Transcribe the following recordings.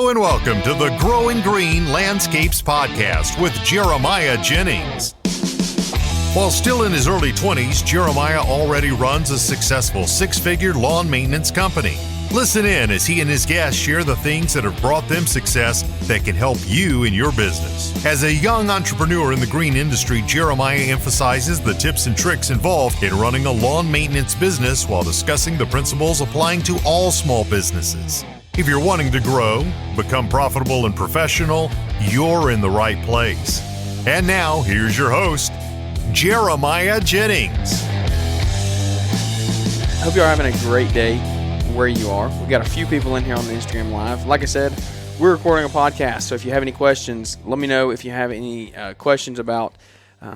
Hello and welcome to the Growing Green Landscapes Podcast with Jeremiah Jennings. While still in his early 20s, Jeremiah already runs a successful six-figure lawn maintenance company. Listen in as he and his guests share the things that have brought them success that can help you in your business. As a young entrepreneur in the green industry, Jeremiah emphasizes the tips and tricks involved in running a lawn maintenance business while discussing the principles applying to all small businesses. If you're wanting to grow, become profitable and professional, you're in the right place. And now, here's your host, Jeremiah Jennings. I hope you're having a great day where you are. We've got a few people in here on the Instagram Live. Like I said, we're recording a podcast, so if you have any questions, let me know if you have any questions about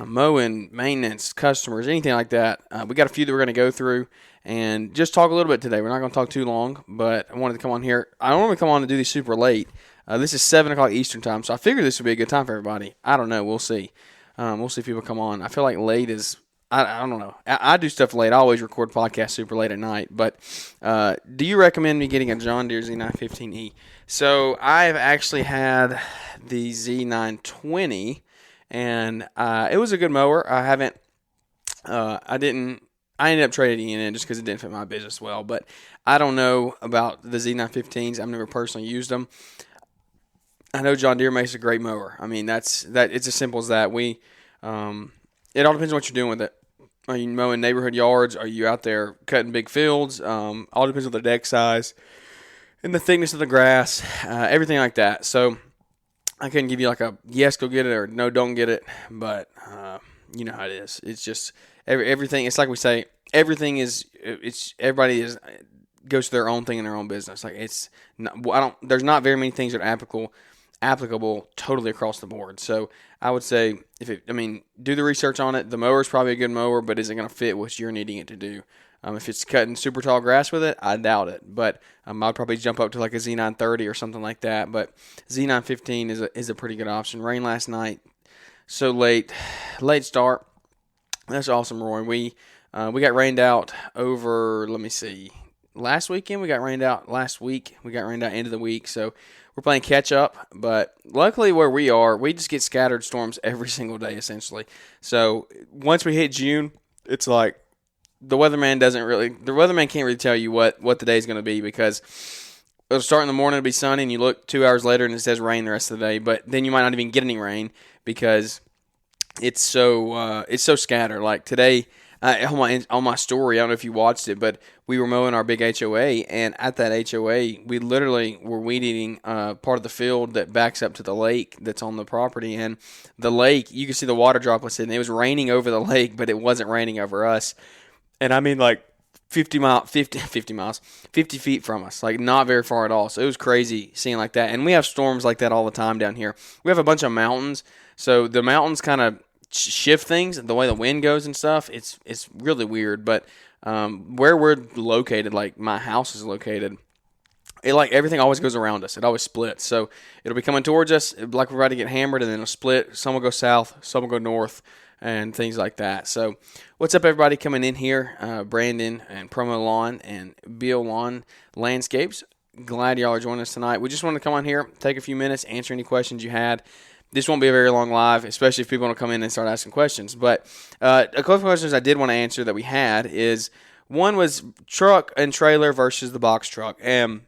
mowing, maintenance, customers, anything like that. We got a few that we're going to go through and just talk a little bit today. We're not going to talk too long, but I wanted to come on here. I don't want to come on and do these super late. This is 7 o'clock Eastern time, so I figured this would be a good time for everybody. I don't know. We'll see. We'll see if people come on. I feel like late is... I don't know. I do stuff late. I always record podcasts super late at night. But do you recommend me getting a John Deere Z915E? So I've actually had the Z920, and it was a good mower. I ended up trading in it just because it didn't fit my business well. But I don't know about the Z915s. I've never personally used them. I know John Deere makes a great mower. I mean, it's as simple as that. It all depends on what you're doing with it. Are you mowing neighborhood yards? Are you out there cutting big fields? All depends on the deck size and the thickness of the grass, everything like that. So I couldn't give you like a yes, go get it, or no, don't get it. But you know how it is. It's just everything. It's like we say, everything is. Everybody goes to their own thing in their own business. Like it's not, there's not very many things that are applicable totally across the board. So I would say do the research on it. The mower is probably a good mower, but is it going to fit what you're needing it to do? If it's cutting super tall grass with it, I doubt it. But I'd probably jump up to like a Z930 or something like that. But Z915 is a pretty good option. Rain last night, so late start. That's awesome, Roy. We got rained out over. Let me see. Last weekend we got rained out. Last week we got rained out end of the week. So we're playing catch up, but luckily where we are, we just get scattered storms every single day essentially. So once we hit June, it's like the weatherman can't really tell you what the day is going to be, because it'll start in the morning, it'll be sunny, and you look 2 hours later and it says rain the rest of the day. But then you might not even get any rain because it's so scattered. Like today. On my story, I don't know if you watched it, but we were mowing our big HOA, and at that HOA, we literally were weed eating part of the field that backs up to the lake that's on the property. And the lake, you could see the water droplets, and it was raining over the lake, but it wasn't raining over us. And I mean, like 50 feet from us, like not very far at all. So it was crazy seeing like that. And we have storms like that all the time down here. We have a bunch of mountains, so the mountains kind of shift things, the way the wind goes and stuff. It's really weird, but where we're located, like my house is located, it like everything always goes around us. It always splits, so it'll be coming towards us like we're about to get hammered, and then it'll split. Some will go south, some will go north, and things like that. So what's up, everybody coming in here? Brandon and Promo Lawn and Bill Lawn Landscapes, glad y'all are joining us tonight. We just wanted to come on here, take a few minutes, answer any questions you had. This won't be a very long live, especially if people want to come in and start asking questions. But a couple of questions I did want to answer that we had is, one was truck and trailer versus the box truck. And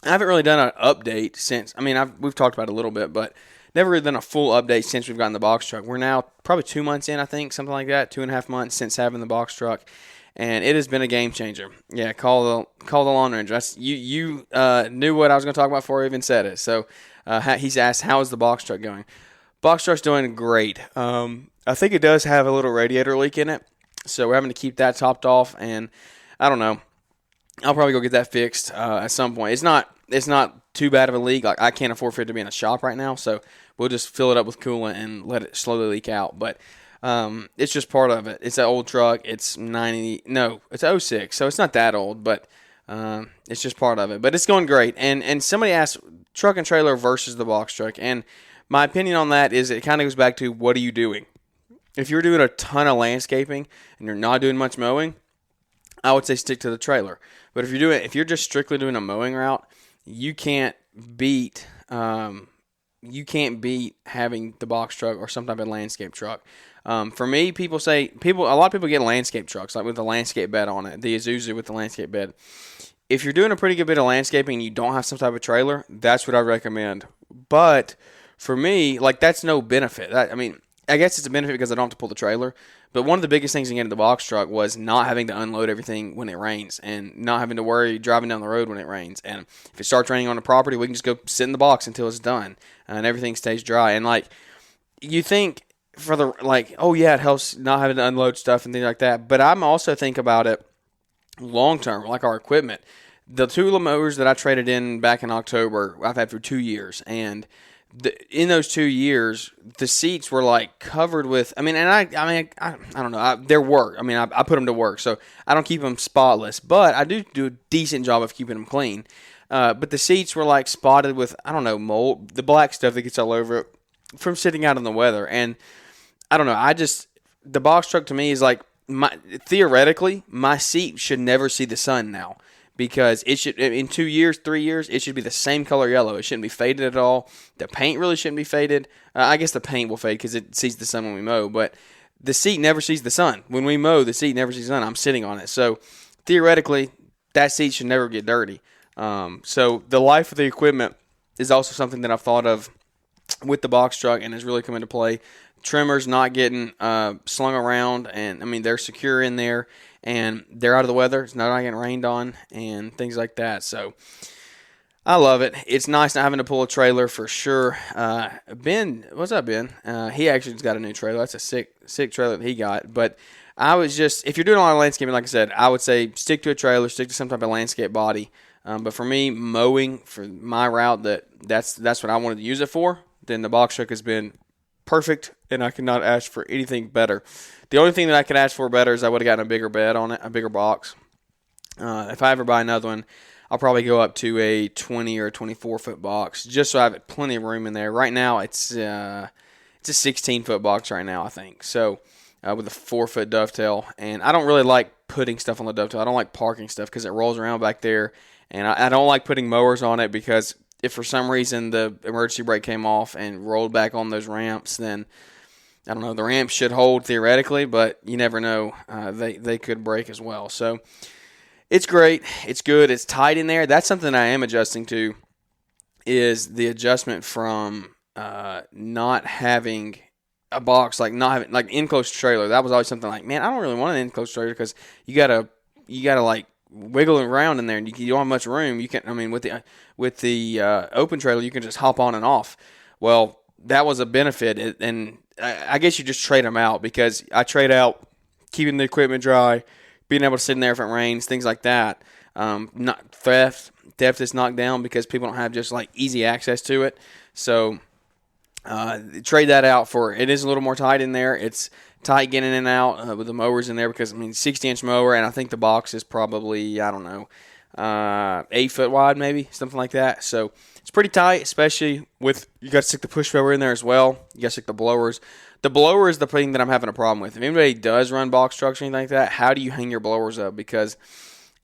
I haven't really done an update since. We've talked about it a little bit, but never really done a full update since we've gotten the box truck. We're now probably 2 months in, I think, something like that, 2.5 months since having the box truck. And it has been a game changer. Yeah, call the Lawn Ranger. You knew what I was going to talk about before I even said it. So he's asked, how is the box truck going? Box truck's doing great. I think it does have a little radiator leak in it, so we're having to keep that topped off. And I don't know. I'll probably go get that fixed at some point. It's not too bad of a leak. Like, I can't afford for it to be in a shop right now, so we'll just fill it up with coolant and let it slowly leak out. But it's just part of it. It's an old truck. It's it's 06, so it's not that old, but it's just part of it. But it's going great. And somebody asked, truck and trailer versus the box truck. And my opinion on that is it kind of goes back to, what are you doing? If you're doing a ton of landscaping and you're not doing much mowing, I would say stick to the trailer. But if you're just strictly doing a mowing route, you can't beat having the box truck or some type of landscape truck. For me, a lot of people get landscape trucks, like with the landscape bed on it, the Isuzu with the landscape bed. If you're doing a pretty good bit of landscaping and you don't have some type of trailer, that's what I recommend. But for me, like, that's no benefit. I guess it's a benefit because I don't have to pull the trailer. But one of the biggest things in getting the box truck was not having to unload everything when it rains and not having to worry driving down the road when it rains. And if it starts raining on the property, we can just go sit in the box until it's done and everything stays dry. And, like, you think it helps not having to unload stuff and things like that. But I'm also think about it long term, like our equipment. The two mowers that I traded in back in October, I've had for 2 years, and in those 2 years, the seats were like covered with. I don't know. They're work. I put them to work, so I don't keep them spotless, but I do a decent job of keeping them clean. But the seats were like spotted with, I don't know, mold, the black stuff that gets all over it from sitting out in the weather, and I don't know. The box truck to me is like, theoretically, my seat should never see the sun now, because it should, in 2 years, 3 years, it should be the same color yellow. It shouldn't be faded at all. The paint really shouldn't be faded. I guess the paint will fade because it sees the sun when we mow, but the seat never sees the sun. When we mow, the seat never sees the sun. I'm sitting on it. So theoretically, that seat should never get dirty. So the life of the equipment is also something that I've thought of with the box truck and has really come into play. Trimmers not getting slung around, and they're secure in there, and they're out of the weather. It's not getting rained on and things like that. So I love it. It's nice not having to pull a trailer for sure. Ben, what's up, Ben? He actually's got a new trailer. That's a sick trailer that he got. But if you're doing a lot of landscaping, like I said, I would say stick to a trailer, stick to some type of landscape body. But for me, mowing, for my route, that's what I wanted to use it for. Then the box truck has been perfect, and I could not ask for anything better. The only thing that I could ask for better is I would have gotten a bigger bed on it, a bigger box. If I ever buy another one, I'll probably go up to a 20 or 24-foot box, just so I have plenty of room in there. Right now, it's a 16-foot box right now, I think. So with a 4-foot dovetail, and I don't really like putting stuff on the dovetail. I don't like parking stuff because it rolls around back there, and I don't like putting mowers on it because if for some reason the emergency brake came off and rolled back on those ramps, then I don't know, the ramps should hold theoretically, but you never know. They could break as well. So it's great. It's good. It's tight in there. That's something I am adjusting to, is the adjustment from not having a box, like not having like enclosed trailer. That was always something like, man, I don't really want an enclosed trailer because you gotta like wiggle around in there, and you don't have much room. You can, with the open trailer, you can just hop on and off. Well, that was a benefit, and I guess you just trade them out, because I trade out keeping the equipment dry, being able to sit in there if it rains, things like that. Not theft is knocked down because people don't have just like easy access to it. So trade that out for, it is a little more tight in there. It's tight getting in and out with the mowers in there because, 60-inch mower, and I think the box is probably, 8 foot wide maybe, something like that. So it's pretty tight, especially with, you got to stick the push mower in there as well. You got to stick the blowers. The blower is the thing that I'm having a problem with. If anybody does run box trucks or anything like that, how do you hang your blowers up? Because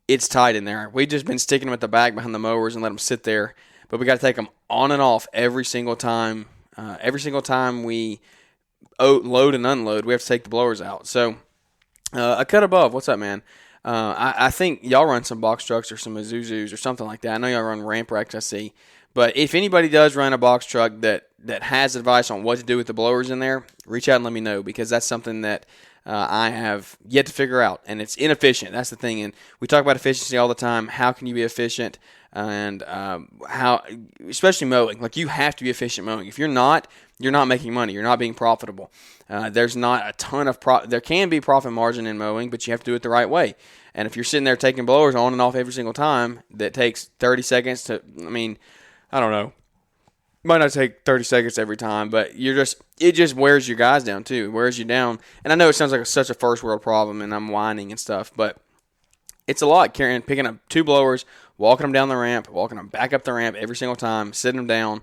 it's tight in there. We've just been sticking them at the back behind the mowers and let them sit there, but we got to take them on and off every single time. Every single time we load and unload, we have to take the blowers out. So a cut above, what's up, man? I think y'all run some box trucks or some Isuzus or something like that. I know y'all run ramp racks, I see. But if anybody does run a box truck that has advice on what to do with the blowers in there, reach out and let me know, because that's something that I have yet to figure out, and it's inefficient. That's the thing, and we talk about efficiency all the time. How can you be efficient? And how, especially mowing, like you have to be efficient mowing. If you're not making money. You're not being profitable. There's not a ton of there can be profit margin in mowing, but you have to do it the right way. And if you're sitting there taking blowers on and off every single time, that takes 30 seconds to, I don't know. Might not take 30 seconds every time, but it just wears your guys down too. It wears you down. And I know it sounds like such a first world problem, and I'm whining and stuff, but it's a lot picking up 2 blowers, walking them down the ramp, walking them back up the ramp every single time, sitting them down.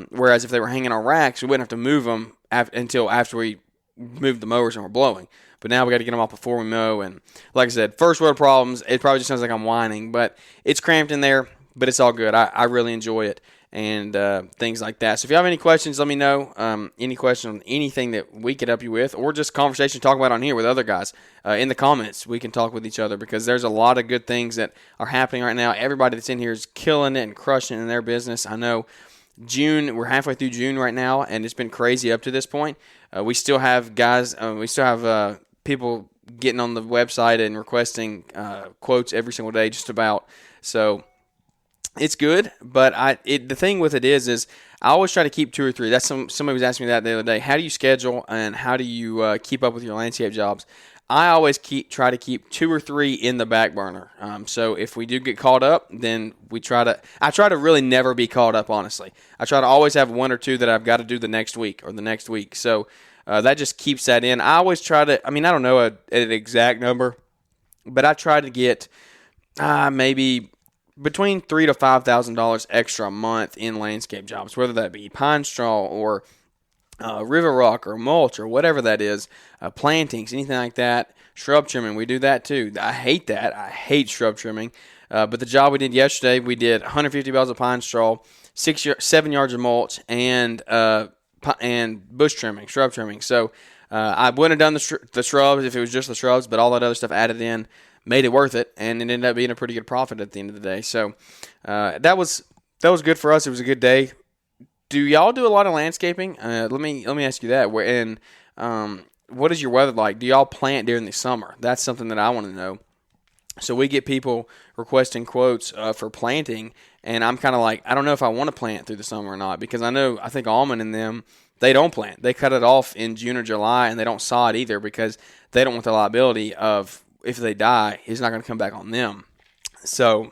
Whereas if they were hanging on racks, we wouldn't have to move them until after we moved the mowers and we're blowing. But now we got to get them off before we mow. And like I said, first world problems. It probably just sounds like I'm whining, but it's cramped in there. but it's all good. I really enjoy it and things like that. So if you have any questions, let me know. Any question on anything that we could help you with, or just conversation to talk about on here with other guys in the comments. We can talk with each other because there's a lot of good things that are happening right now. Everybody that's in here is killing it and crushing it in their business. I know we're halfway through June right now, and it's been crazy up to this point. We still have guys, people getting on the website and requesting quotes every single day, just about. So it's good, but the thing with it is I always try to keep 2 or 3. That's somebody was asking me that the other day. How do you schedule and how do you keep up with your landscape jobs? I always try to keep 2 or 3 in the back burner. So if we do get caught up, then I try to really never be caught up, honestly. I try to always have 1 or 2 that I've got to do the next week or the next week. So that just keeps that in. I always try to, I don't know an exact number, but I try to get maybe between $3,000 to $5,000 extra a month in landscape jobs, whether that be pine straw or river rock or mulch or whatever that is, plantings, anything like that. Shrub trimming, we do that too. I hate that. I hate shrub trimming. But the job we did yesterday, we did 150 bales of pine straw, 7 yards of mulch, and bush trimming, shrub trimming. So I wouldn't have done the shrubs if it was just the shrubs, but all that other stuff added in made it worth it, and it ended up being a pretty good profit at the end of the day. So that was good for us. It was a good day. Do y'all do a lot of landscaping? Let me ask you that. What is your weather like? Do y'all plant during the summer? That's something that I want to know. So we get people requesting quotes for planting, and I'm kind of like, I don't know if I want to plant through the summer or not, because I think almond and them, they don't plant. They cut it off in June or July, and they don't saw it either because they don't want the liability of if they die, it's not going to come back on them. So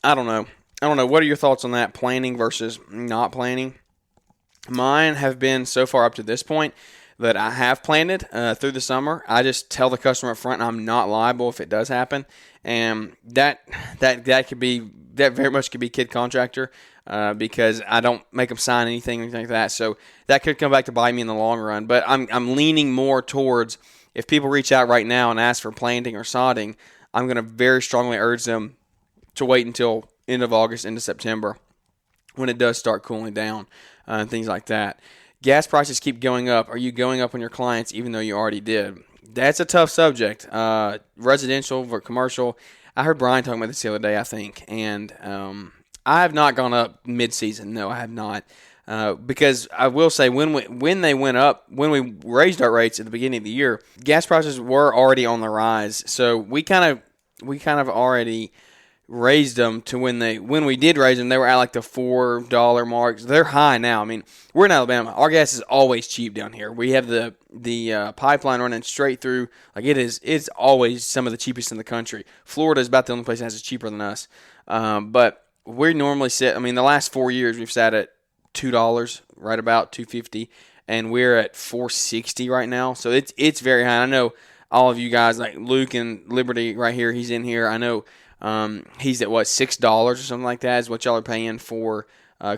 I don't know. What are your thoughts on that, planting versus not planting? Mine have been so far up to this point that I have planted through the summer. I just tell the customer up front I'm not liable if it does happen, and that very much could be kid contractor because I don't make them sign anything like that. So that could come back to bite me in the long run. But I'm leaning more towards, if people reach out right now and ask for planting or sodding, I'm going to very strongly urge them to wait until end of August, into September, when it does start cooling down and things like that. Gas prices keep going up. Are you going up on your clients even though you already did? That's a tough subject. Residential or commercial. I heard Brian talking about this the other day, I think, and I have not gone up mid-season. No, I have not. Because I will say when they went up, when we raised our rates at the beginning of the year, gas prices were already on the rise. So we kind of already raised them to when we did raise them, they were at like the $4 marks. They're high now. We're in Alabama. Our gas is always cheap down here. We have the pipeline running straight through. Like it's always some of the cheapest in the country. Florida is about the only place that has it cheaper than us. But we normally sit. The last 4 years we've sat at $2, right about $2.50, and we're at $4.60 right now. So it's very high. I know all of you guys, like Luke and Liberty right here. He's in here. I know. He's at $6 or something like that is what y'all are paying for,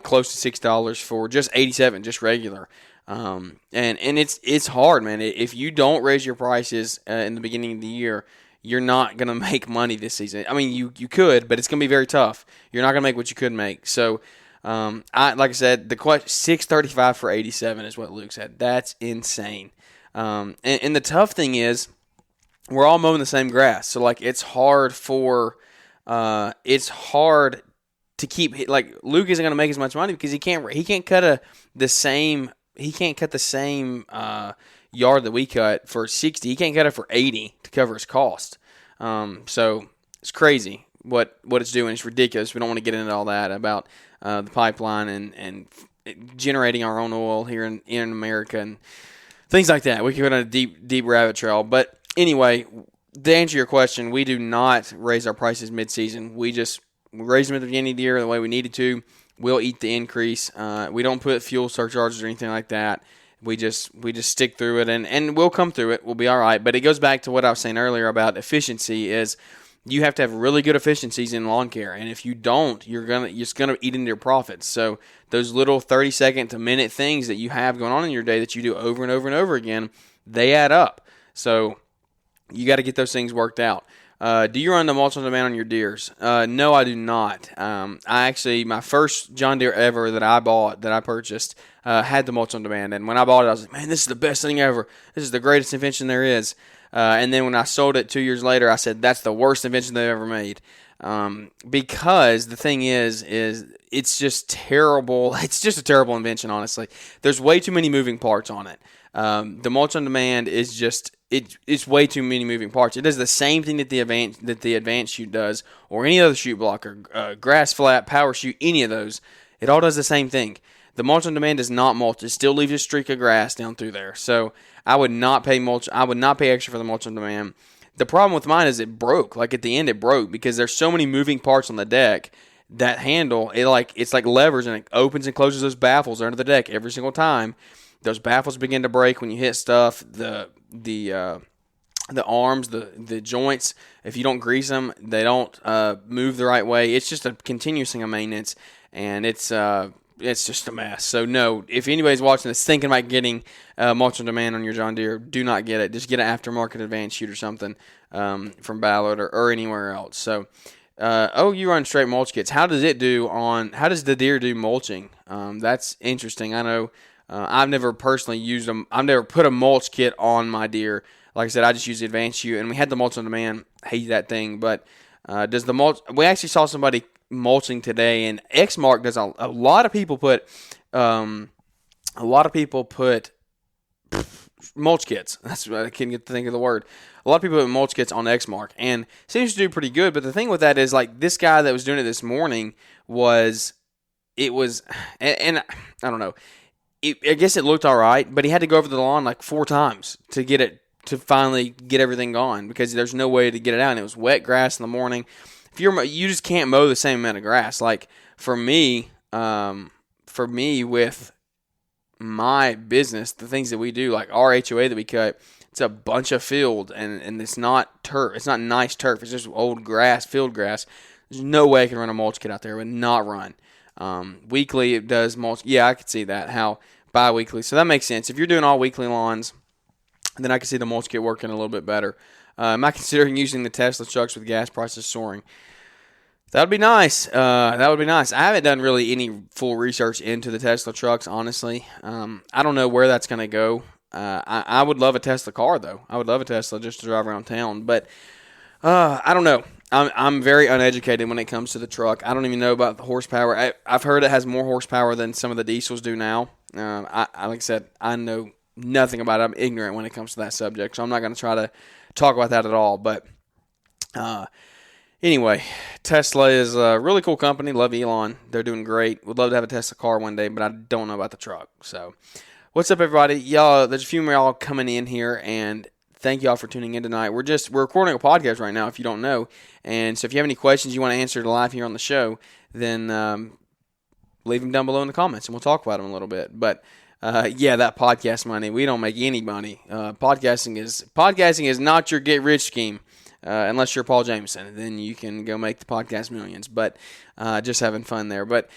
close to $6 for just 87, just regular. And it's hard, man. If you don't raise your prices in the beginning of the year, you're not gonna make money this season. You could, but it's gonna be very tough. You're not gonna make what you could make. So, like I said, the question $6.35 for 87 is what Luke said. That's insane. And the tough thing is, we're all mowing the same grass, so it's hard to keep, like, Luke isn't going to make as much money because he can't cut the same yard that we cut for 60. He can't cut it for 80 to cover his cost. So it's crazy what it's doing. It's ridiculous. We don't want to get into all that about the pipeline and generating our own oil here in America and things like that. We could go on a deep rabbit trail, but anyway, to answer your question, we do not raise our prices mid-season. We raise them at the beginning of the year the way we needed to. We'll eat the increase. We don't put fuel surcharges or anything like that. We just stick through it, and we'll come through it. We'll be all right. But it goes back to what I was saying earlier about efficiency is you have to have really good efficiencies in lawn care. And if you don't, you're just gonna eat into your profits. So those little 30-second to minute things that you have going on in your day that you do over and over and over again, they add up. So you got to get those things worked out. Do you run the mulch on demand on your deers? No, I do not. My first John Deere ever that I purchased, had the mulch on demand. And when I bought it, I was like, man, this is the best thing ever. This is the greatest invention there is. And then when I sold it 2 years later, I said, that's the worst invention they've ever made. Because the thing is it's just terrible. It's just a terrible invention, honestly. There's way too many moving parts on it. The mulch on demand is just it's way too many moving parts. It does the same thing that the advanced chute does, or any other chute blocker, grass flat, power chute, any of those. It all does the same thing. The mulch on demand does not mulch. It still leaves a streak of grass down through there. So I would not pay mulch. I would not pay extra for the mulch on demand. The problem with mine is it broke. Like at the end, it broke because there's so many moving parts on the deck. That handle, it's like levers, and it opens and closes those baffles under the deck every single time. Those baffles begin to break when you hit stuff. The arms, the joints, if you don't grease them, they don't move the right way. It's just a continuous thing of maintenance, and it's just a mess. So no, if anybody's watching this thinking about getting mulch on demand on your John Deere, do not get it. Just get an aftermarket advanced chute or something from Ballard or anywhere else. So. You run straight mulch kits. How does the Deere do mulching? That's interesting. I know I've never personally used them. I've never put a mulch kit on my Deere. Like I said, I just use the advanced chute, and we had the mulch on demand. Hate that thing, but does the mulch? We actually saw somebody mulching today, and Exmark does a lot of people put mulch kits. That's what I can't get to think of the word. A lot of people put mulch kits on Exmark, and seems to do pretty good. But the thing with that is, like, this guy that was doing it this morning and I don't know. I guess it looked all right, but he had to go over the lawn like 4 times to finally get everything gone because there's no way to get it out. And it was wet grass in the morning. You just can't mow the same amount of grass. Like for me with my business, the things that we do, like our HOA that we cut, it's a bunch of field, and it's not turf. It's not nice turf. It's just old grass, field grass. There's no way I can run a mulch kit out there. It would not run. Weekly, it does mulch. Yeah, I could see that. How bi-weekly. So that makes sense. If you're doing all weekly lawns, then I can see the mulch kit working a little bit better. Am I considering using the Tesla trucks with gas prices soaring? That would be nice. I haven't done really any full research into the Tesla trucks, honestly. I don't know where that's going to go. I would love a Tesla car, though. I would love a Tesla just to drive around town. But I don't know. I'm very uneducated when it comes to the truck. I don't even know about the horsepower. I've heard it has more horsepower than some of the diesels do now. Like I said, I know nothing about it. I'm ignorant when it comes to that subject, so I'm not going to try to talk about that at all. But anyway, Tesla is a really cool company. Love Elon. They're doing great. Would love to have a Tesla car one day, but I don't know about the truck. So what's up, everybody? Y'all, there's a few more y'all coming in here, and thank y'all for tuning in tonight. We're recording a podcast right now, if you don't know. And so if you have any questions you want to answer live here on the show, then leave them down below in the comments, and we'll talk about them a little bit. But that podcast money, we don't make any money. Podcasting is not your get-rich scheme. Unless you're Paul Jamison, then you can go make the podcast millions. But just having fun there. But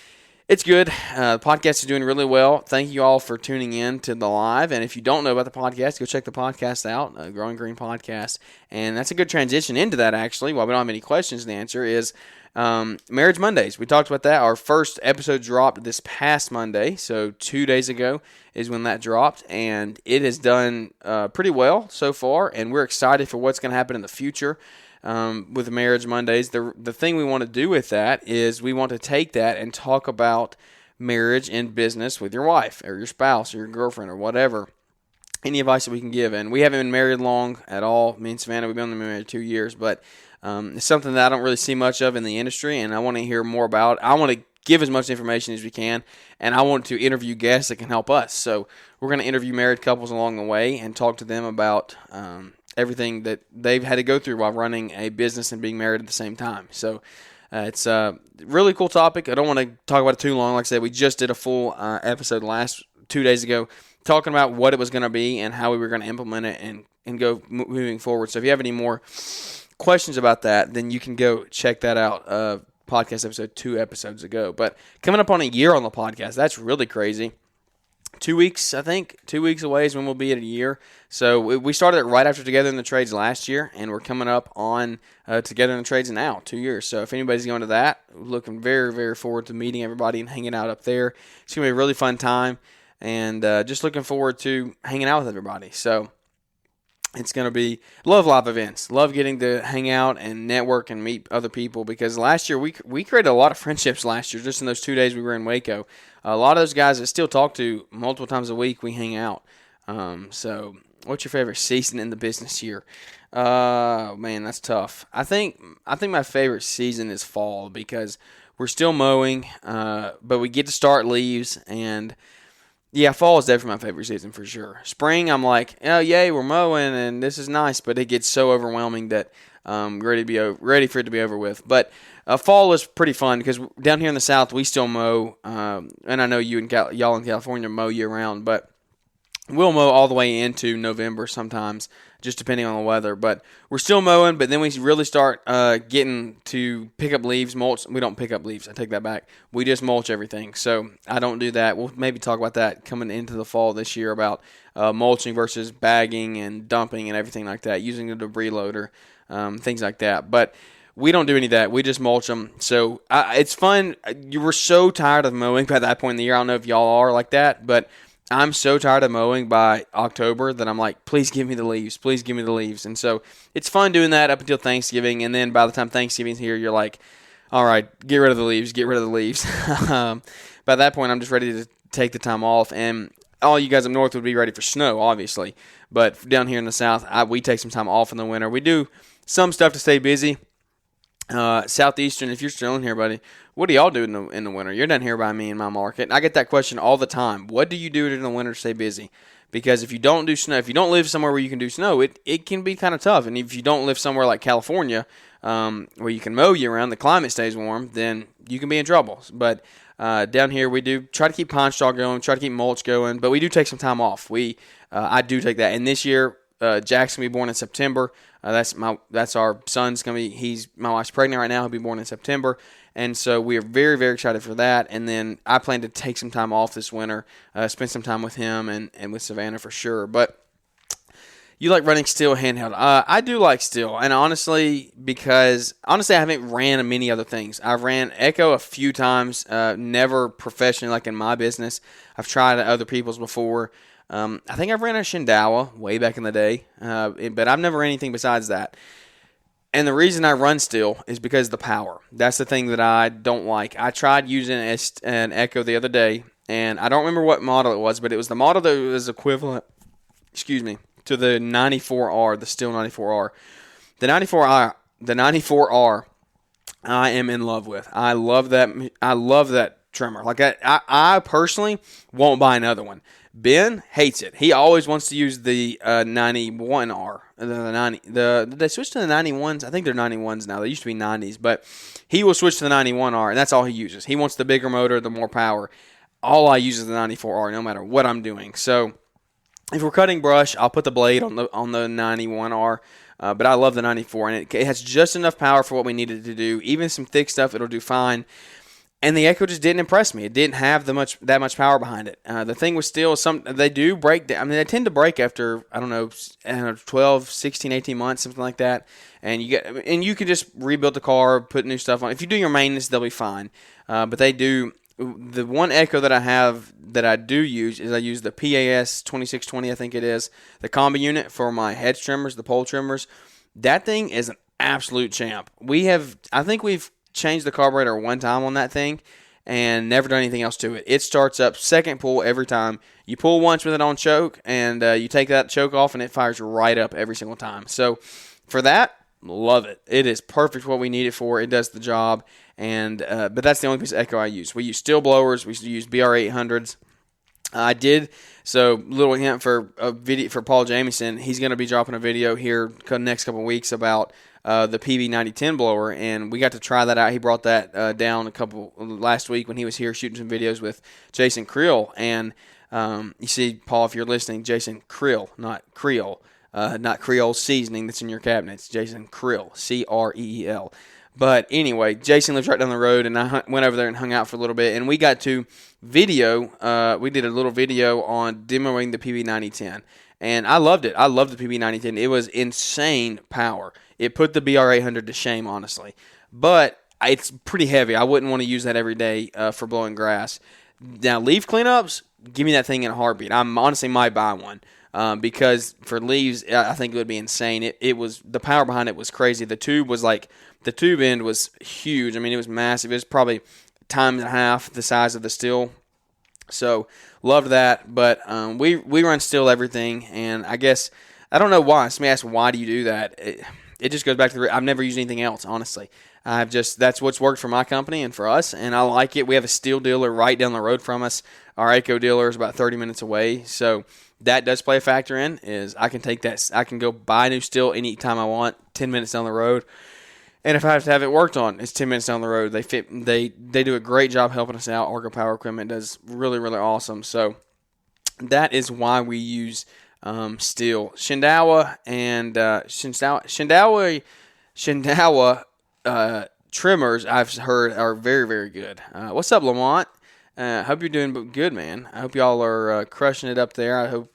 it's good. The podcast is doing really well. Thank you all for tuning in to the live. And if you don't know about the podcast, go check the podcast out, Growing Green Podcast. And that's a good transition into that, actually. While we don't have any questions to answer, is Marriage Mondays. We talked about that. Our first episode dropped this past Monday. So 2 days ago is when that dropped. And it has done pretty well so far. And we're excited for what's going to happen in the future. With Marriage Mondays, the thing we want to do with that is we want to take that and talk about marriage and business with your wife or your spouse or your girlfriend or whatever. Any advice that we can give. And we haven't been married long at all. Me and Savannah, we've been married 2 years, but it's something that I don't really see much of in the industry, and I want to hear more about. I want to give as much information as we can, and I want to interview guests that can help us. So we're going to interview married couples along the way and talk to them about everything that they've had to go through while running a business and being married at the same time. So it's a really cool topic. I don't want to talk about it too long. Like I said, we just did a full episode 2 days ago talking about what it was going to be and how we were going to implement it and go moving forward. So if you have any more questions about that, then you can go check that out. Podcast episode 2 episodes ago. But coming up on a year on the podcast, that's really crazy. 2 weeks, I think. 2 weeks away is when we'll be at a year. So we started it right after Together in the Trades last year, and we're coming up on Together in the Trades now, 2 years. So if anybody's going to that, looking very, very forward to meeting everybody and hanging out up there. It's going to be a really fun time, and just looking forward to hanging out with everybody. So it's going to be, love live events. Love getting to hang out and network and meet other people, because last year we created a lot of friendships last year just in those 2 days we were in Waco. A lot of those guys that still talk to multiple times a week, we hang out. So what's your favorite season in the business year? Man, that's tough. I think my favorite season is fall, because we're still mowing, but we get to start leaves, and yeah, fall is definitely my favorite season for sure. Spring, I'm like, oh yay, we're mowing and this is nice, but it gets so overwhelming that I'm ready for it to be over with. But fall is pretty fun, because down here in the South we still mow, and I know y'all in California mow year round, but we'll mow all the way into November sometimes, just depending on the weather. But we're still mowing, but then we really start getting to pick up leaves, mulch. We don't pick up leaves. I take that back. We just mulch everything. So I don't do that. We'll maybe talk about that coming into the fall this year, about mulching versus bagging and dumping and everything like that, using the debris loader, things like that. But we don't do any of that. We just mulch them. So it's fun. You were so tired of mowing by that point in the year. I don't know if y'all are like that, but I'm so tired of mowing by October that I'm like, please give me the leaves. Please give me the leaves. And so it's fun doing that up until Thanksgiving. And then by the time Thanksgiving's here, you're like, all right, get rid of the leaves. Get rid of the leaves. By that point, I'm just ready to take the time off. And all you guys up north would be ready for snow, obviously. But down here in the South, we take some time off in the winter. We do some stuff to stay busy. Southeastern, if you're still in here, buddy, what do y'all do in the winter? You're down here by me in my market. I get that question all the time. What do you do in the winter to stay busy? Because if you don't do snow, if you don't live somewhere where you can do snow, it can be kind of tough. And if you don't live somewhere like California, where you can mow year round, the climate stays warm, then you can be in trouble. But down here, we do try to keep pine straw going, try to keep mulch going, but we do take some time off. I do take that. And this year, Jack's gonna be born in September. That's our son's gonna be. My wife's pregnant right now. He'll be born in September, and so we are very, very excited for that. And then I plan to take some time off this winter, spend some time with him and with Savannah for sure. But you like running still handheld? I do like still, and honestly, I haven't ran many other things. I've ran Echo a few times, never professionally like in my business. I've tried other people's before. I think I've ran a Shindawa way back in the day, but I've never ran anything besides that. And the reason I run still is because of the power. That's the thing that I don't like. I tried using an Echo the other day, and I don't remember what model it was, but it was the model that was equivalent, to the 94R, the Stihl 94R. The 94R, I am in love with. I love that trimmer. Like I personally won't buy another one. Ben hates it. He always wants to use the 91R. They switched to the 91s. I think they're 91s now. They used to be 90s, but he will switch to the 91R, and that's all he uses. He wants the bigger motor, the more power. All I use is the 94R, no matter what I'm doing. So if we're cutting brush, I'll put the blade on the 91R. But I love the 94, and it has just enough power for what we needed to do. Even some thick stuff, it'll do fine. And the Echo just didn't impress me. It didn't have that much power behind it. The thing was still they do break. I mean, they tend to break after 12, 16, 18 months, something like that. And you can just rebuild the car, put new stuff on. If you do your maintenance, they'll be fine. But they do. The one Echo that I have that I do use is I use the PAS 2620, I think it is, the combi unit for my hedge trimmers, the pole trimmers. That thing is an absolute champ. I think we've changed the carburetor one time on that thing and never done anything else to it. It starts up second pull every time. You pull once with it on choke, and you take that choke off, and it fires right up every single time. So for that, love it. It is perfect for what we need it for. It does the job. And but that's the only piece of Echo I use. We use steel blowers. We use BR800s. I did. So little hint for a video for Paul Jamison. He's going to be dropping a video here next couple of weeks about the PB9010 blower, and we got to try that out. He brought that down last week when he was here shooting some videos with Jason Creel. And you see, Paul, if you're listening, Jason Creel, not Creole seasoning that's in your cabinets. Jason Creel, Creel. But anyway, Jason lives right down the road, and I went over there and hung out for a little bit, and we got to video. We did a little video on demoing the PB9010, and I loved it. I loved the PB9010. It was insane power. It put the BR800 to shame, honestly. But it's pretty heavy. I wouldn't want to use that every day for blowing grass. Now, leaf cleanups, give me that thing in a heartbeat. I honestly might buy one. Because for leaves, I think it would be insane. It was, the power behind it was crazy. The tube end was huge. I mean, it was massive. It was probably time and a half the size of the still. So loved that. But we run still everything, and I guess I don't know why. Somebody asked, why do you do that? It just goes back to I've never used anything else, honestly. That's what's worked for my company and for us, and I like it. We have a steel dealer right down the road from us. Our Echo dealer is about 30 minutes away, so that does play a factor in. Is I can take that, I can go buy new steel anytime I want, 10 minutes down the road, and if I have to have it worked on, it's 10 minutes down the road. They do a great job helping us out. Argo Power Equipment does really, really awesome. So that is why we use steel. Shindawa and Shindawa trimmers, I've heard, are very, very good. What's up, Lamont? Hope you're doing good, man. I hope y'all are crushing it up there. I hope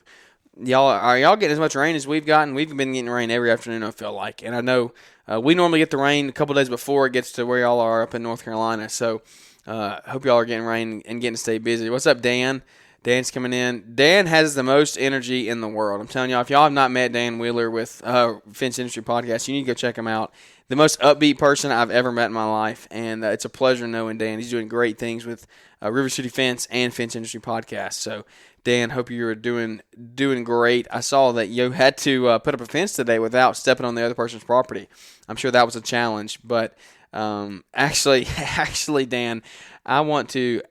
y'all getting as much rain as we've gotten. We've been getting rain every afternoon, I feel like. And I know we normally get the rain a couple days before it gets to where y'all are up in North Carolina. So hope y'all are getting rain and getting to stay busy. What's up, Dan? Dan's coming in. Dan has the most energy in the world. I'm telling y'all, if y'all have not met Dan Wheeler with Fence Industry Podcast, you need to go check him out. The most upbeat person I've ever met in my life, and it's a pleasure knowing Dan. He's doing great things with River City Fence and Fence Industry Podcast. So, Dan, hope you're doing great. I saw that you had to put up a fence today without stepping on the other person's property. I'm sure that was a challenge, but actually, Dan, I want to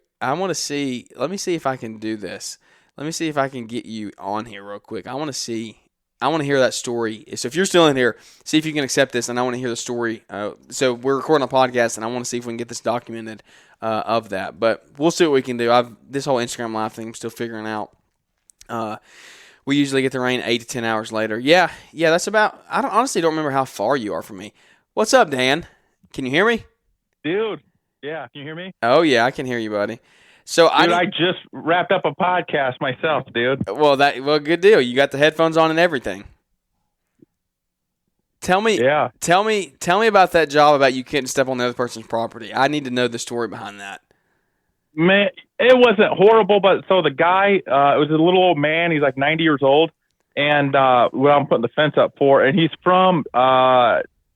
see. Let me see if I can do this. Let me see if I can get you on here real quick. I want to hear that story. So if you're still in here, see if you can accept this, and I want to hear the story. So we're recording a podcast, and I want to see if we can get this documented of that. But we'll see what we can do. This whole Instagram Live thing I'm still figuring out. We usually get the rain 8 to 10 hours later. Yeah, that's about. I honestly don't remember how far you are from me. What's up, Dan? Can you hear me? Dude, yeah, can you hear me? Oh, yeah, I can hear you, buddy. So I just wrapped up a podcast myself, dude. Well, good deal. You got the headphones on and everything. Tell me about that job about you couldn't step on the other person's property. I need to know the story behind that. Man, it wasn't horrible, but so the guy, it was a little old man. He's like 90 years old, and what I'm putting the fence up for, and he's from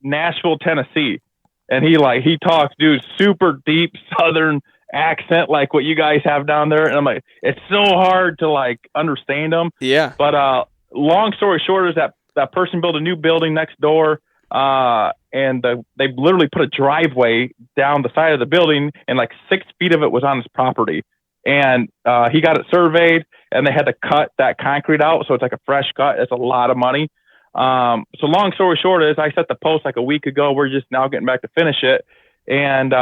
Nashville, Tennessee, and he talks, dude, super deep Southern accent like what you guys have down there, and I'm like, it's so hard to like understand them. Yeah. But long story short is that person built a new building next door, and they literally put a driveway down the side of the building, and like 6 feet of it was on his property, and he got it surveyed, and they had to cut that concrete out, so it's like a fresh cut. It's a lot of money. So long story short is I set the post like a week ago. We're just now getting back to finish it, and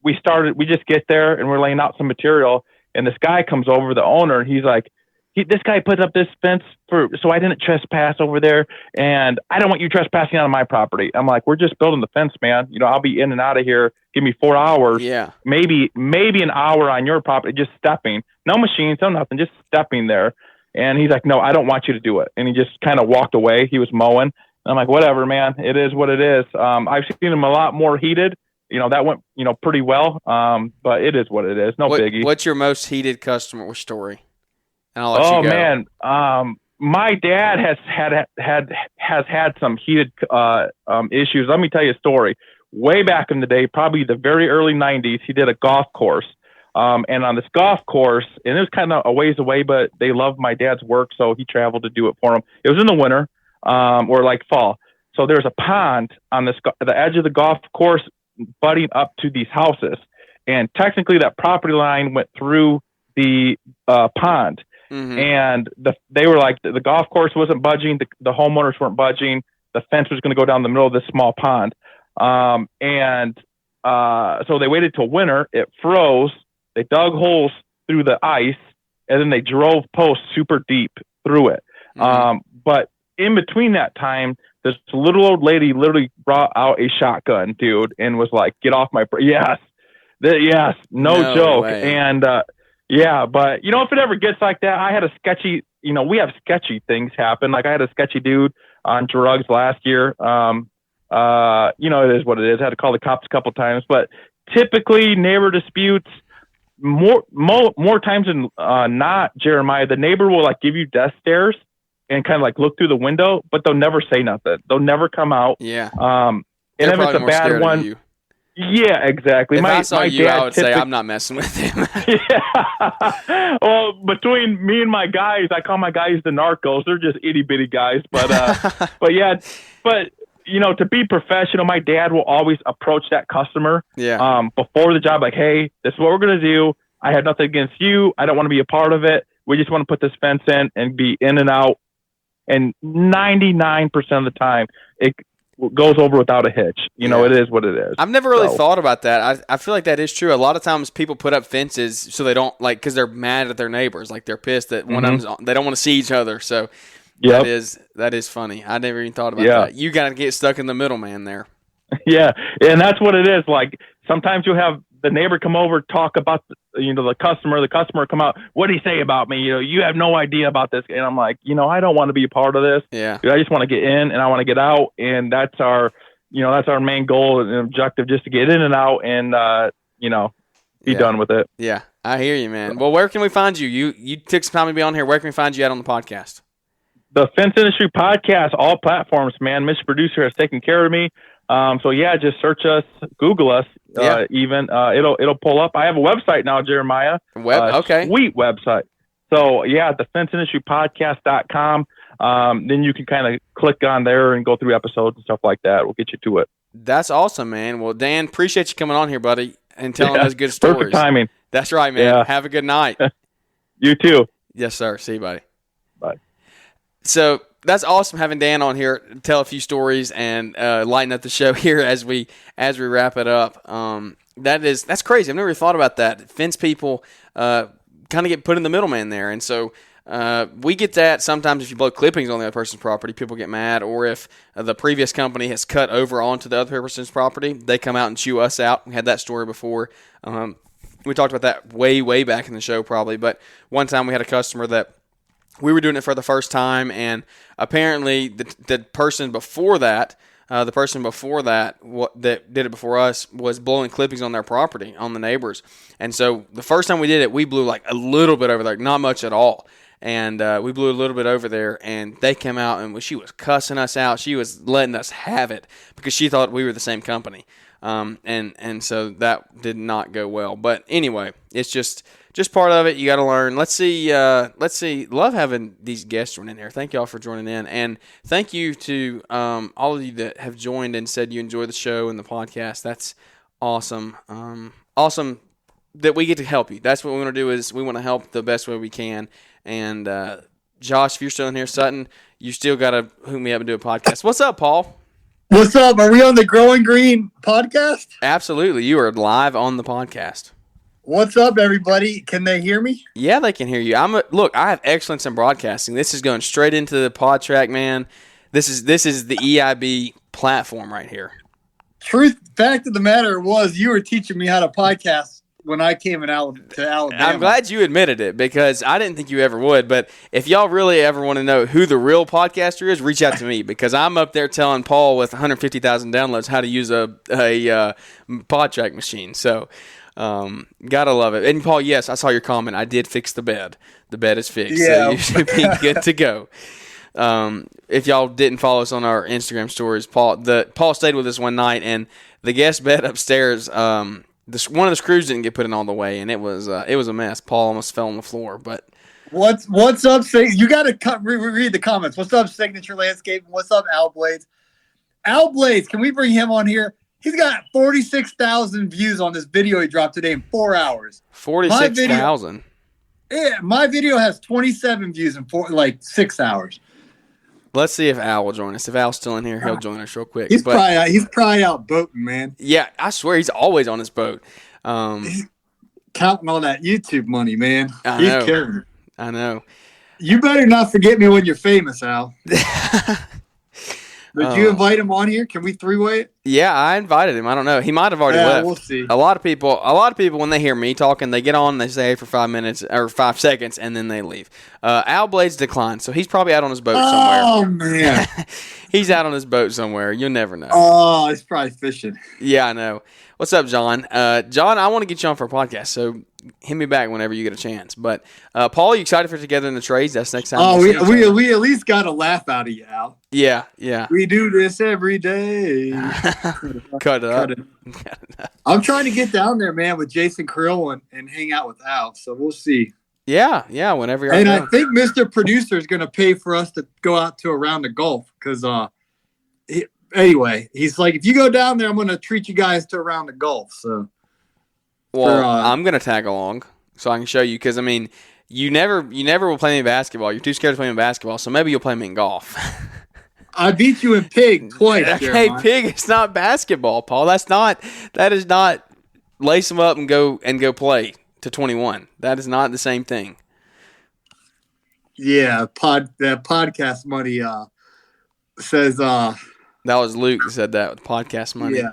we just get there and we're laying out some material, and this guy comes over, the owner, and he's like, this guy put up this fence so I didn't trespass over there, and I don't want you trespassing on my property. I'm like, we're just building the fence, man. I'll be in and out of here. Give me 4 hours. Yeah. Maybe an hour on your property, just stepping. No machines, no nothing, just stepping there. And he's like, no, I don't want you to do it. And he just kind of walked away. He was mowing. And I'm like, whatever, man. It is what it is. I've seen him a lot more heated. That went, pretty well. But it is what it is. No biggie. What's your most heated customer story? And I'll let you go. Man. My dad has had some heated issues. Let me tell you a story. Way back in the day, probably the very early 90s, he did a golf course. And on this golf course, and it was kind of a ways away, but they loved my dad's work, so he traveled to do it for him. It was in the winter, or like fall. So there's a pond on the edge of the golf course butting up to these houses. And technically that property line went through the pond. Mm-hmm. And they were like, the golf course wasn't budging. The homeowners weren't budging. The fence was going to go down the middle of this small pond. So they waited till winter. It froze. They dug holes through the ice, and then they drove posts super deep through it. Mm-hmm. But in between that time, this little old lady literally brought out a shotgun, dude, and was like, "Get off my yes, yes, no joke." Way. And yeah, but you know, if it ever gets like that, I had a sketchy. You know, we have sketchy things happen. Like I had a sketchy dude on drugs last year. You know, it is what it is. I had to call the cops a couple times, but typically neighbor disputes more times than not, Jeremiah, the neighbor will like give you death stares and kind of like look through the window, but they'll never say nothing. They'll never come out. Yeah. And if it's a bad one, yeah, exactly. If I saw you, I would say I'm not messing with him. Yeah. Well, between me and my guys, I call my guys the narcos. They're just itty bitty guys, but yeah, but you know, to be professional, my dad will always approach that customer before the job, like, "Hey, this is what we're going to do. I have nothing against you. I don't want to be a part of it. We just want to put this fence in and be in and out." And 99% of the time, it goes over without a hitch. You know, it is what it is. I've never really thought about that. I feel like that is true. A lot of times people put up fences so they don't, like, because they're mad at their neighbors. Like, they're pissed that one of them, they don't want to see each other. So that is funny. I never even thought about that. You got to get stuck in the middle, man, there. Yeah, and that's what it is. Like, sometimes you'll have the neighbor come over, talk about the customer come out, "What do you say about me? You know, you have no idea about this." And I'm like, I don't want to be a part of this. Yeah. I just want to get in and I want to get out. And that's our main goal and objective, just to get in and out and, be done with it. Yeah. I hear you, man. Well, where can we find you? You took some time to be on here. Where can we find you at on the podcast? The Fence Industry Podcast, all platforms, man. Mr. Producer has taken care of me. So yeah, just search us, Google us, even, it'll pull up. I have a website now, Jeremiah. Okay. Sweet website. So yeah, the fenceindustrypodcast.com. Then you can kind of click on there and go through episodes and stuff like that. We'll get you to it. That's awesome, man. Well, Dan, appreciate you coming on here, buddy, and telling us good stories. Perfect timing. That's right, man. Yeah. Have a good night. You too. Yes, sir. See you, buddy. Bye. So that's awesome having Dan on here to tell a few stories and lighten up the show here as we wrap it up. That's crazy. I've never thought about that. Fence people kind of get put in the middleman there, and so we get that sometimes. If you blow clippings on the other person's property, people get mad, or if the previous company has cut over onto the other person's property, they come out and chew us out. We had that story before. We talked about that way back in the show probably, but one time we had a customer that we were doing it for the first time, and apparently the person before that, that did it before us, was blowing clippings on their property, on the neighbors. And so the first time we did it, we blew like a little bit over there, not much at all. And we blew a little bit over there, and they came out, and she was cussing us out. She was letting us have it because she thought we were the same company. And so that did not go well. But anyway, it's just part of it. You got to learn. Let's see. Love having these guests joining here. Thank y'all for joining in, and thank you to all of you that have joined and said you enjoy the show and the podcast. That's awesome. Awesome that we get to help you. That's what we want to do. Is we want to help the best way we can. And Josh, if you're still in here, Sutton, you still got to hook me up and do a podcast. What's up, Paul? What's up? Are we on the Growing Green podcast? Absolutely. You are live on the podcast. What's up, everybody? Can they hear me? Yeah, they can hear you. Look, I have excellence in broadcasting. This is going straight into the pod track, man. This is the EIB platform right here. Fact of the matter was, you were teaching me how to podcast when I came to Alabama. I'm glad you admitted it because I didn't think you ever would. But if y'all really ever want to know who the real podcaster is, reach out to me because I'm up there telling Paul with 150,000 downloads how to use a pod track machine. So gotta love it. And Paul, yes, I saw your comment. I did fix the bed. The bed is fixed. Yeah. So you should be good to go. If y'all didn't follow us on our Instagram stories, Paul stayed with us one night, and the guest bed upstairs, one of the screws didn't get put in all the way, and it was a mess. Paul almost fell on the floor. But what's up? You got to read the comments. What's up, Signature Landscape? What's up, Al Blades? Al Blades, can we bring him on here? He's got 46,000 views on this video he dropped today in 4 hours. 46,000. Yeah, my video has 27 views in 6 hours. Let's see if Al will join us. If Al's still in here, he'll join us real quick. He's probably out boating, man. Yeah, I swear he's always on his boat. He's counting all that YouTube money, man. I He's know. carrying it. I know. You better not forget me when you're famous, Al. Did you invite him on here? Can we three-way it? Yeah, I invited him. I don't know. He might have already left. We'll see. A lot of people, when they hear me talking, they get on, they say hey for 5 minutes or 5 seconds, and then they leave. Al Blades declined, so he's probably out on his boat somewhere. Oh, man. He's out on his boat somewhere. You'll never know. Oh, he's probably fishing. Yeah, I know. What's up, John? John, I want to get you on for a podcast, so hit me back whenever you get a chance. But, Paul, are you excited for Together in the Trades? That's next time. Oh, we at least got a laugh out of you, Al. Yeah. We do this every day. Cut it up. I'm trying to get down there, man, with Jason Krill and hang out with Al, so we'll see. Yeah, whenever you're And I think Mr. Producer is going to pay for us to go out to a round of golf because, anyway, he's like, if you go down there, I'm going to treat you guys to a round of golf. So, well, I'm going to tag along so I can show you because, I mean, you never will play me basketball. You're too scared to play me basketball, so maybe you'll play me in golf. I beat you in pig twice. Okay, pig, it's not basketball, Paul. That is not lace them up and go play to 21. That is not the same thing. Yeah, that podcast money says that was Luke that said that with podcast money. Yeah.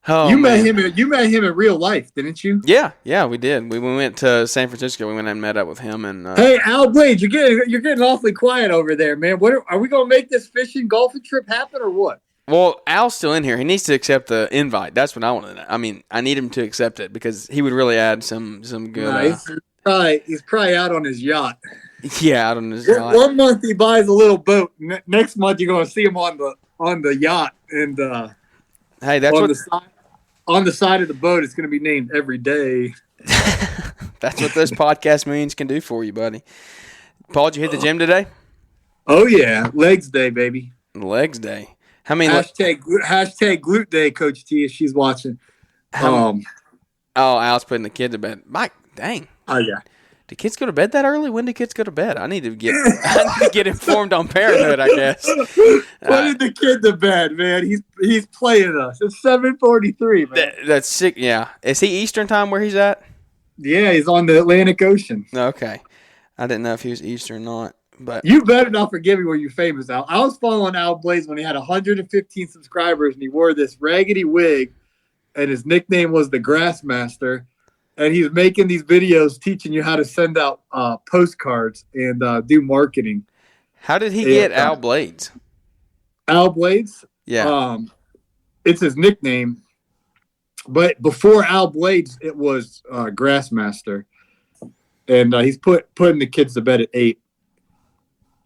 Oh, you met him in real life, didn't you? Yeah, we did. We went to San Francisco. We went and met up with him. And hey, Al Blades, you're getting awfully quiet over there, man. What are we gonna make this fishing golfing trip happen or what? Well, Al's still in here. He needs to accept the invite. That's what I want to know. I mean, I need him to accept it because he would really add some good. He's probably out on his yacht. Yeah, out on his yacht. One month he buys a little boat. Next month you're gonna see him on the yacht and. Hey, that's on the side of the boat. It's going to be named Every Day. That's what those podcast millions can do for you, buddy. Paul, did you hit the gym today? Oh yeah, legs day, baby. Legs day. How many? Hashtag glute day, Coach T. If she's watching. Al's putting the kid to bed. Mike, dang. Oh yeah. Do kids go to bed that early? When do kids go to bed? I need to get informed on parenthood, I guess. Putting the kid to bed, man. He's playing us. It's 7:43, man. That's sick. Yeah. Is he Eastern time where he's at? Yeah, he's on the Atlantic Ocean. Okay. I didn't know if he was Eastern or not. But you better not forgive me when you're famous, Al. I was following Al Blaze when he had 115 subscribers and he wore this raggedy wig and his nickname was the Grassmaster. And he's making these videos teaching you how to send out postcards and do marketing. How did he get Al Blades? Al Blades? Yeah. It's his nickname. But before Al Blades, it was Grassmaster. And he's putting the kids to bed at 8.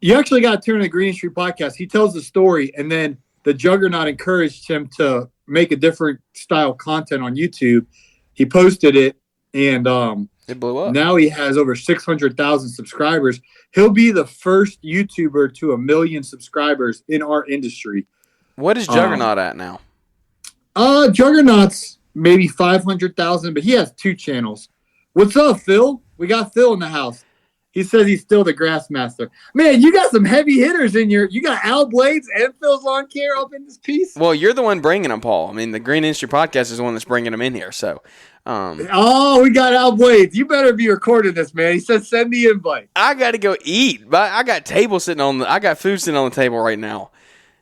You actually got to turn to the Green Street podcast. He tells the story, and then the Juggernaut encouraged him to make a different style content on YouTube. He posted it. And it blew up. Now he has over 600,000 subscribers. He'll be the first YouTuber to 1 million subscribers in our industry. What is Juggernaut at now? Juggernaut's maybe 500,000, but he has 2 channels. What's up, Phil? We got Phil in the house. He says he's still the Grassmaster. Man, you got some heavy hitters in your. You got Al Blades and Phil Lawn Care up in this piece. Well, you're the one bringing them, Paul. I mean, the Green Industry Podcast is the one that's bringing them in here. So, we got Al Blades. You better be recording this, man. He said send the invite. I got to go eat, but I got I got food sitting on the table right now.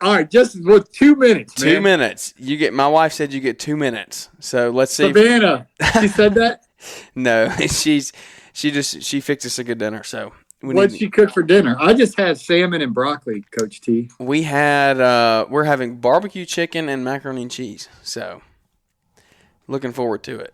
All right, just 2 minutes. 2 minutes. My wife said you get 2 minutes. So let's see. Savannah, she said that. No, she fixed us a good dinner. So what'd she cook for dinner? I just had salmon and broccoli, Coach T. We had we're having barbecue chicken and macaroni and cheese. So looking forward to it.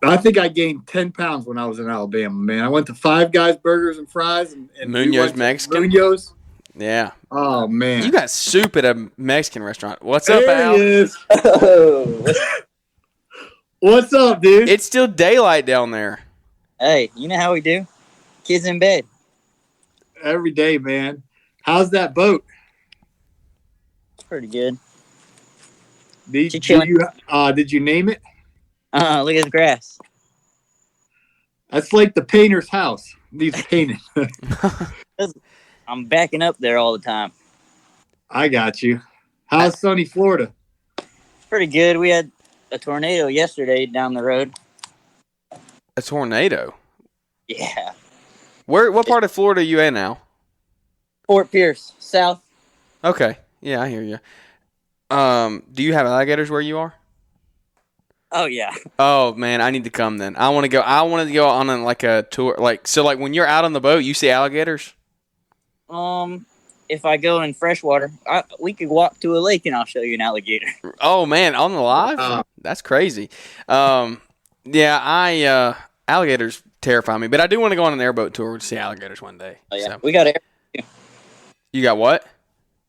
I think I gained 10 pounds when I was in Alabama, man. I went to Five Guys Burgers and Fries and Munoz Mexican. Munoz. Yeah. Oh man. You got soup at a Mexican restaurant. What's up, Al? He is. What's up, dude? It's still daylight down there. Hey, you know how we do? Kids in bed. Every day, man. How's that boat? It's pretty good. Did you name it? Look at the grass. That's like the painter's house. Needs painted. I'm backing up there all the time. I got you. How's sunny Florida? Pretty good. We had a tornado yesterday down the road. A tornado? Yeah. What part of Florida are you in now? Fort Pierce, south. Okay. Yeah, I hear you. Do you have alligators where you are? Oh yeah. Oh man, I need to come then. I want to go. I want to go on a tour. Like when you're out on the boat, you see alligators. If I go in freshwater, we could walk to a lake and I'll show you an alligator. Oh man, on the live? That's crazy. Yeah, alligators terrify me, but I do want to go on an airboat tour to see alligators one day. Oh yeah, So. we got a. You got what?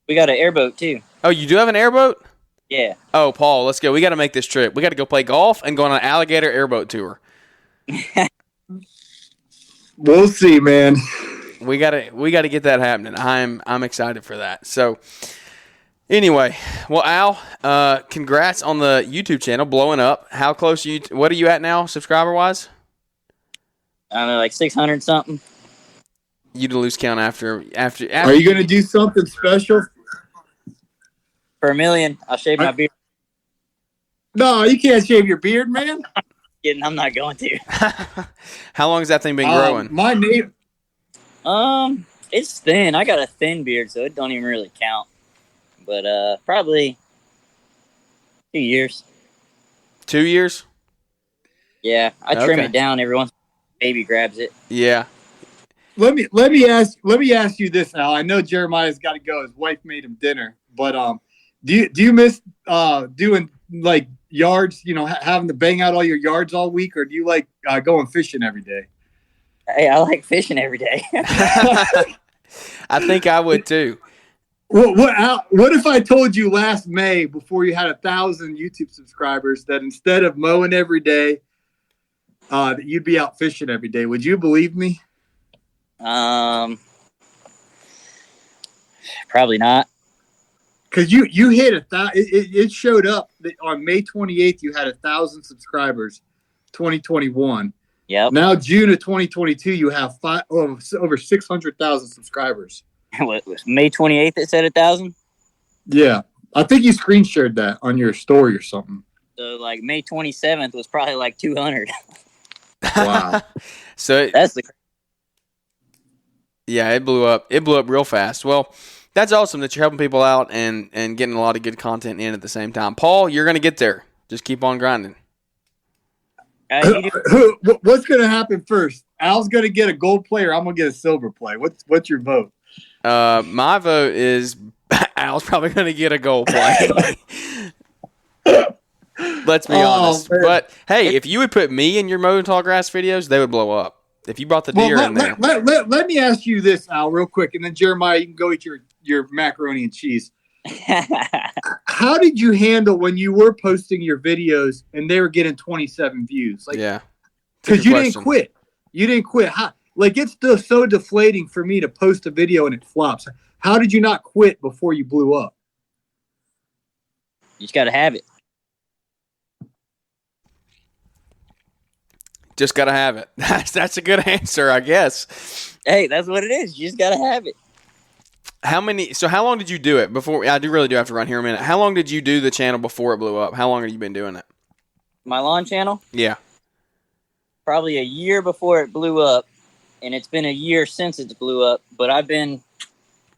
We got an airboat too. Oh, you do have an airboat? Yeah. Oh, Paul, let's go. We got to make this trip. We got to go play golf and go on an alligator airboat tour. We'll see, man. We gotta get that happening. I'm excited for that. So anyway, well, Al, congrats on the YouTube channel blowing up. How close are you? What are you at now, subscriber wise? I don't know, like 600 something. You'd lose count after. Are you gonna do something special? For $1 million, I'll shave my beard. No, you can't shave your beard, man. Kidding, I'm not going to. How long has that thing been growing? My name. It's thin. I got a thin beard, so it don't even really count. But probably 2 years. 2 years? Yeah, I trim it down every once. Baby grabs it. Yeah. Let me ask you this, Al. I know Jeremiah's got to go. His wife made him dinner, but do you miss doing like yards? You know, having to bang out all your yards all week, or do you like going fishing every day? Hey, I like fishing every day. I think I would too. What if I told you last May, before you had 1,000 YouTube subscribers, that instead of mowing every day, that you'd be out fishing every day? Would you believe me? Probably not. Because you hit 1,000. It showed up that on May 28th you had 1,000 subscribers, 2021. Yep. Now June of 2022 you have over 600,000 subscribers. What was May 28th? It said 1,000. Yeah, I think you screen shared that on your story or something. So like May 27th was probably like 200. Wow. So that's the. Yeah, it blew up. It blew up real fast. Well, that's awesome that you're helping people out and getting a lot of good content in at the same time. Paul, you're going to get there. Just keep on grinding. What's going to happen first? Al's going to get a gold play, or I'm going to get a silver play. What's your vote? My vote is Al's probably going to get a gold play. Let's be honest. Man. But hey, if you would put me in your mowing tall grass videos, they would blow up. If you brought the deer in there. Let me ask you this, Al, real quick, and then Jeremiah, you can go eat your macaroni and cheese. How did you handle when you were posting your videos and they were getting 27 views? Like, yeah, because you didn't quit. You didn't quit. Like, it's still so deflating for me to post a video and it flops. How did you not quit before you blew up? You just got to have it. Just got to have it. That's a good answer, I guess. Hey, that's what it is. You just got to have it. How long did you do it before? I really do have to run here a minute. How long did you do the channel before it blew up? How long have you been doing it? My lawn channel? Yeah. Probably a year before it blew up, and it's been a year since it blew up, but I've been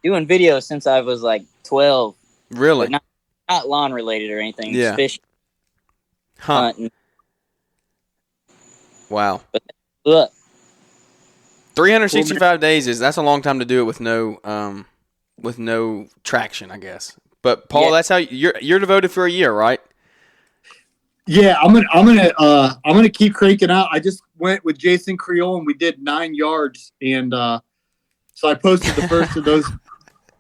doing videos since I was like 12. Really? Not lawn related or anything. Yeah. Just fishing. Hunting. Wow. But it blew up. 365 days that's a long time to do it with no traction, I guess. But Paul, that's how you're devoted for a year, right? Yeah, I'm gonna keep cranking out. I just went with Jason Creole and we did 9 yards, and so I posted the first of those.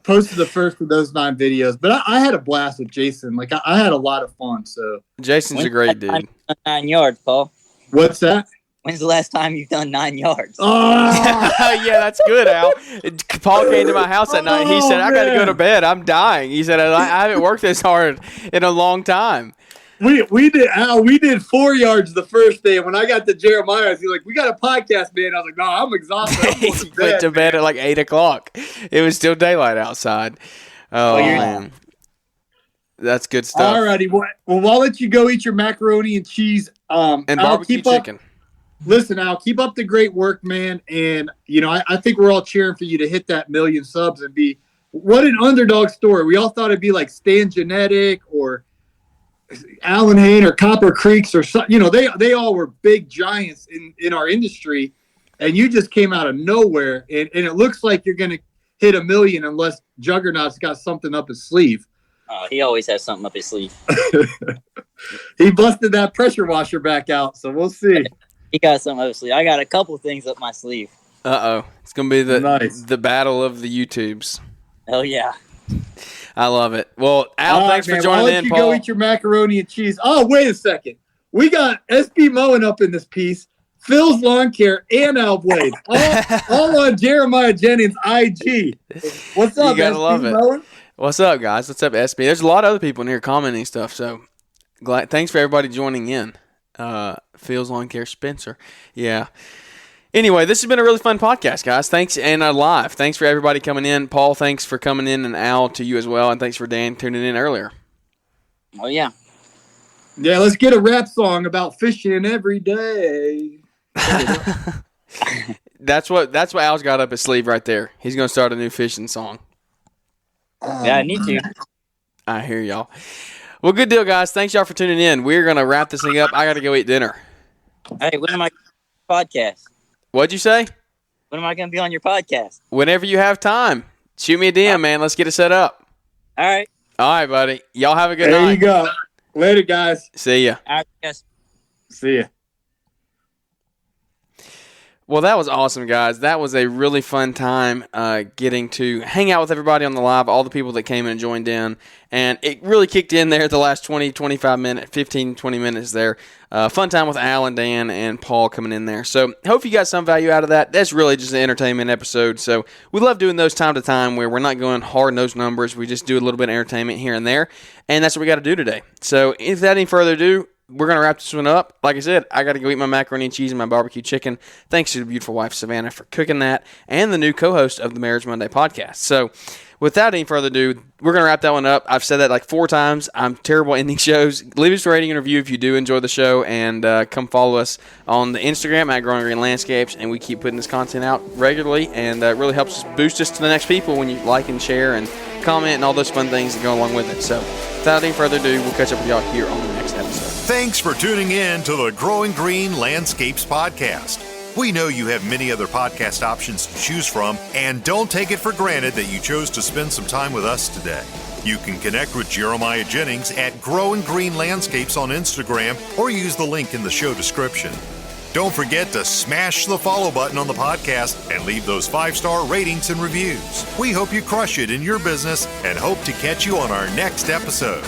Posted the first of those 9 videos, but I had a blast with Jason. Like I had a lot of fun. So Jason's a great dude. 9 yards, Paul. What's that? When's the last time you've done 9 yards? Oh, yeah, that's good, Al. Paul came to my house that night. He said, "I got to go to bed. I'm dying." He said, "I haven't worked this hard in a long time." We did 4 yards the first day, and when I got to Jeremiah, he's like, "We got a podcast, man." I was like, "No, I'm exhausted." He went to bed at like 8:00. It was still daylight outside. Oh man, that's good stuff. Alrighty, well, I'll let you go eat your macaroni and cheese. And barbecue chicken. Listen, Al, keep up the great work, man. And, I think we're all cheering for you to hit that 1,000,000 subs and be what an underdog story. We all thought it'd be like Stan Genetic or Alan Hain or Copper Creeks or something. They all were big giants in our industry. And you just came out of nowhere. And it looks like you're going to hit 1,000,000 unless Juggernaut's got something up his sleeve. He always has something up his sleeve. He busted that pressure washer back out, so we'll see. He got something up his sleeve. I got a couple things up my sleeve. It's gonna be the battle of the YouTubes. Oh yeah, I love it. Well, Al, thanks for joining I'll let in, you Paul. go eat your macaroni and cheese. Oh, wait a second. We got SB Moen up in this piece, Phil's Lawn Care, and Al Blades, all on Jeremiah Jennings' IG. What's up, You gotta SB love it. Moen? What's up, guys? What's up, SB? There's a lot of other people in here commenting stuff, so thanks for everybody joining in. Phil's Lawn Care, Spencer. Yeah. Anyway, this has been a really fun podcast, guys. Thanks, and live. Thanks for everybody coming in. Paul, thanks for coming in, and Al, to you as well, and thanks for Dan tuning in earlier. oh yeah. Yeah, let's get a rap song about fishing every day. That's what Al's got up his sleeve right there. He's going to start a new fishing song. Yeah, I need to. I hear y'all. Well, good deal, guys. Thanks, y'all, for tuning in. We're going to wrap this thing up. I got to go eat dinner. Hey, when am I podcast? What'd you say? When am I going to be on your podcast? Whenever you have time. Shoot me a DM, man. Let's get it set up. All right. All right, buddy. Y'all have a good night. There you go. Later, guys. See ya. All right, guys. See ya. Well, that was awesome, guys. That was a really fun time getting to hang out with everybody on the live, all the people that came and joined in. And it really kicked in there at the last 20, 25 minutes, 15, 20 minutes there. Fun time with Al and Dan and Paul coming in there. So hope you got some value out of that. That's really just an entertainment episode. So we love doing those time to time where we're not going hard-nosed numbers. We just do a little bit of entertainment here and there. And that's what we got to do today. So without any further ado, we're going to wrap this one up. Like I said, I got to go eat my macaroni and cheese and my barbecue chicken. Thanks to the beautiful wife, Savannah, for cooking that, and the new co-host of the Marriage Monday podcast. So without any further ado, we're going to wrap that one up. I've said that like 4 times. I'm terrible at ending shows. Leave us a rating and review if you do enjoy the show, and come follow us on the Instagram at Growing Green Landscapes, and we keep putting this content out regularly, and it really helps us boost us to the next people when you like and share and comment and all those fun things that go along with it. So without any further ado, we'll catch up with y'all here on the next episode. Thanks for tuning in to the Growing Green Landscapes podcast. We know you have many other podcast options to choose from, and don't take it for granted that you chose to spend some time with us today. You can connect with Jeremiah Jennings at Growing Green Landscapes on Instagram, or use the link in the show description. Don't forget to smash the follow button on the podcast and leave those 5-star ratings and reviews. We hope you crush it in your business and hope to catch you on our next episode.